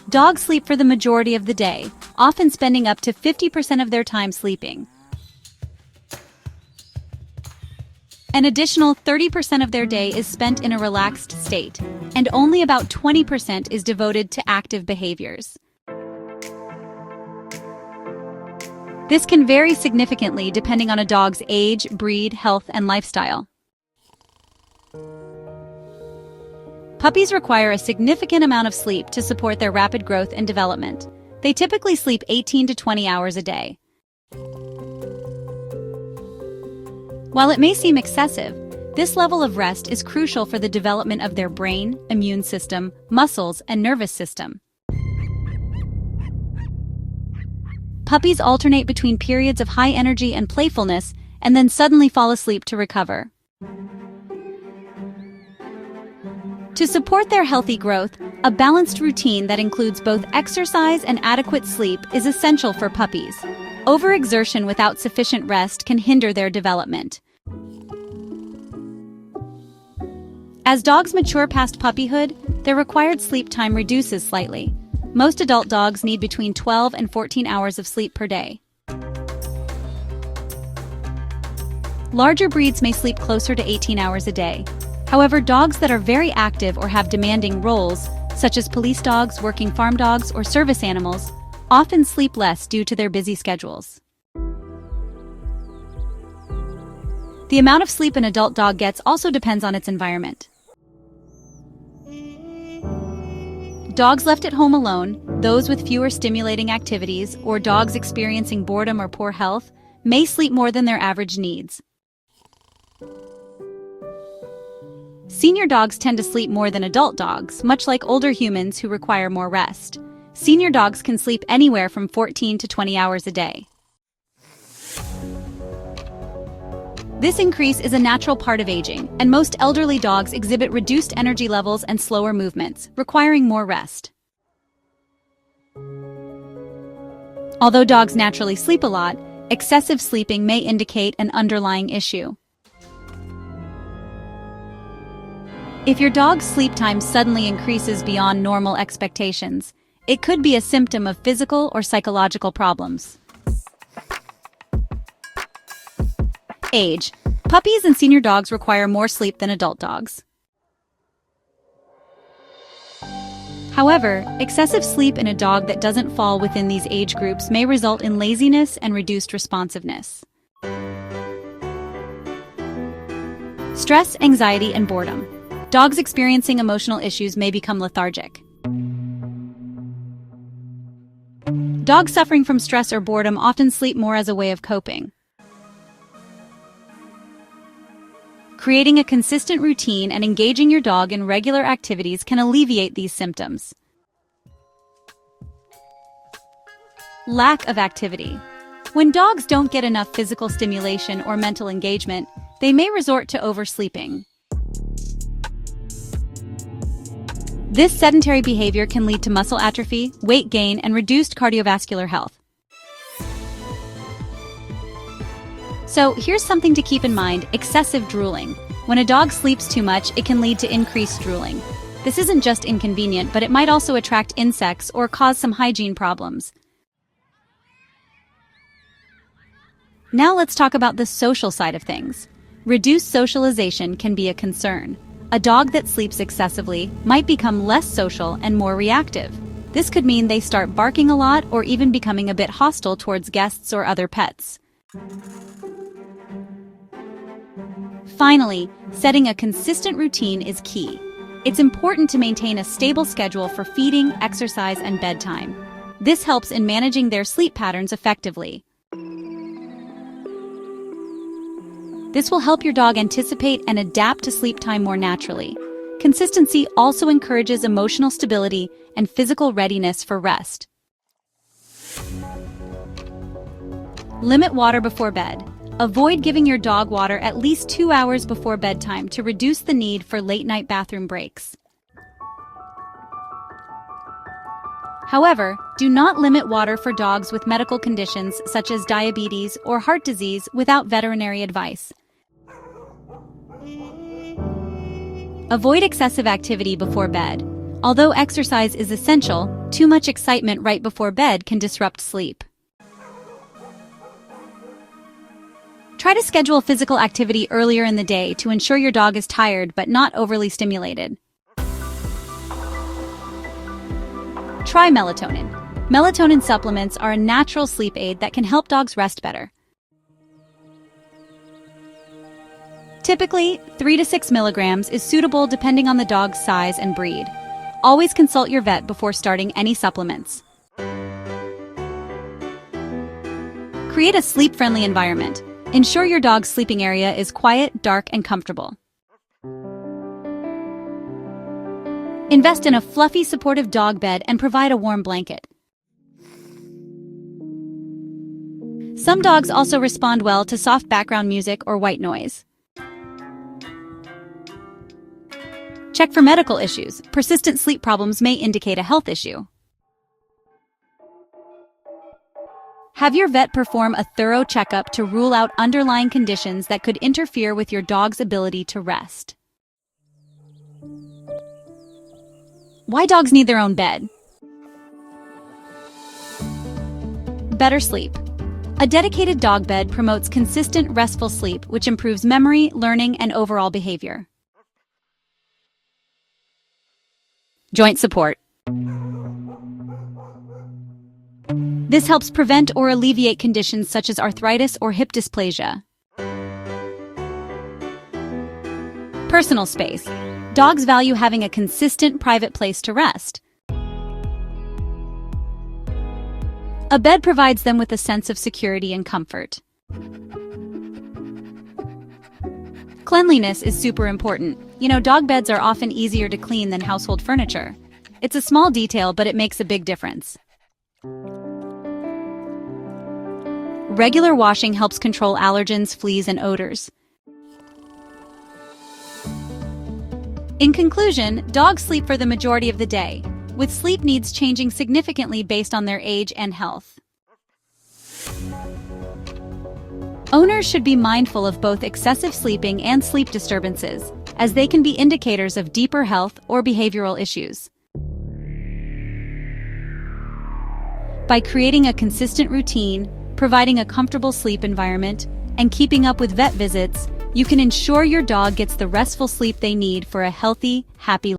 Dogs sleep for the majority of the day, often spending up to 50% of their time sleeping. An additional 30% of their day is spent in a relaxed state, and only about 20% is devoted to active behaviors. This can vary significantly depending on a dog's age, breed, health, and lifestyle. Puppies require a significant amount of sleep to support their rapid growth and development. They typically sleep 18 to 20 hours a day. While it may seem excessive, this level of rest is crucial for the development of their brain, immune system, muscles, and nervous system. Puppies alternate between periods of high energy and playfulness and then suddenly fall asleep to recover. To support their healthy growth, a balanced routine that includes both exercise and adequate sleep is essential for puppies. Overexertion without sufficient rest can hinder their development. As dogs mature past puppyhood, their required sleep time reduces slightly. Most adult dogs need between 12 and 14 hours of sleep per day. Larger breeds may sleep closer to 18 hours a day. However, dogs that are very active or have demanding roles, such as police dogs, working farm dogs, or service animals, often sleep less due to their busy schedules. The amount of sleep an adult dog gets also depends on its environment. Dogs left at home alone, those with fewer stimulating activities, or dogs experiencing boredom or poor health, may sleep more than their average needs. Senior dogs tend to sleep more than adult dogs, much like older humans who require more rest. Senior dogs can sleep anywhere from 14 to 20 hours a day. This increase is a natural part of aging, and most elderly dogs exhibit reduced energy levels and slower movements, requiring more rest. Although dogs naturally sleep a lot, excessive sleeping may indicate an underlying issue. If your dog's sleep time suddenly increases beyond normal expectations, it could be a symptom of physical or psychological problems. Age. Puppies and senior dogs require more sleep than adult dogs. However, excessive sleep in a dog that doesn't fall within these age groups may result in laziness and reduced responsiveness. Stress, anxiety, and boredom. Dogs experiencing emotional issues may become lethargic. Dogs suffering from stress or boredom often sleep more as a way of coping. Creating a consistent routine and engaging your dog in regular activities can alleviate these symptoms. Lack of activity. When dogs don't get enough physical stimulation or mental engagement, they may resort to oversleeping. This sedentary behavior can lead to muscle atrophy, weight gain, and reduced cardiovascular health. So here's something to keep in mind: excessive drooling. When a dog sleeps too much, it can lead to increased drooling. This isn't just inconvenient, but it might also attract insects or cause some hygiene problems. Now let's talk about the social side of things. Reduced socialization can be a concern. A dog that sleeps excessively might become less social and more reactive. This could mean they start barking a lot or even becoming a bit hostile towards guests or other pets. Finally, setting a consistent routine is key. It's important to maintain a stable schedule for feeding, exercise, and bedtime. This helps in managing their sleep patterns effectively. This will help your dog anticipate and adapt to sleep time more naturally. Consistency also encourages emotional stability and physical readiness for rest. Limit water before bed. Avoid giving your dog water at least 2 hours before bedtime to reduce the need for late-night bathroom breaks. However, do not limit water for dogs with medical conditions such as diabetes or heart disease without veterinary advice. Avoid excessive activity before bed. Although exercise is essential, too much excitement right before bed can disrupt sleep. Try to schedule physical activity earlier in the day to ensure your dog is tired but not overly stimulated. Try melatonin. Melatonin supplements are a natural sleep aid that can help dogs rest better. Typically, 3 to 6 milligrams is suitable depending on the dog's size and breed. Always consult your vet before starting any supplements. Create a sleep-friendly environment. Ensure your dog's sleeping area is quiet, dark, and comfortable. Invest in a fluffy, supportive dog bed and provide a warm blanket. Some dogs also respond well to soft background music or white noise. Check for medical issues. Persistent sleep problems may indicate a health issue. Have your vet perform a thorough checkup to rule out underlying conditions that could interfere with your dog's ability to rest. Why dogs need their own bed? Better sleep. A dedicated dog bed promotes consistent, restful sleep, which improves memory, learning, and overall behavior. Joint support. This helps prevent or alleviate conditions such as arthritis or hip dysplasia. Personal space. Dogs value having a consistent, private place to rest. A bed provides them with a sense of security and comfort. Cleanliness is super important. Dog beds are often easier to clean than household furniture. It's a small detail, but it makes a big difference. Regular washing helps control allergens, fleas, and odors. In conclusion, dogs sleep for the majority of the day, with sleep needs changing significantly based on their age and health. Owners should be mindful of both excessive sleeping and sleep disturbances, as they can be indicators of deeper health or behavioral issues. By creating a consistent routine, providing a comfortable sleep environment, and keeping up with vet visits, you can ensure your dog gets the restful sleep they need for a healthy, happy life.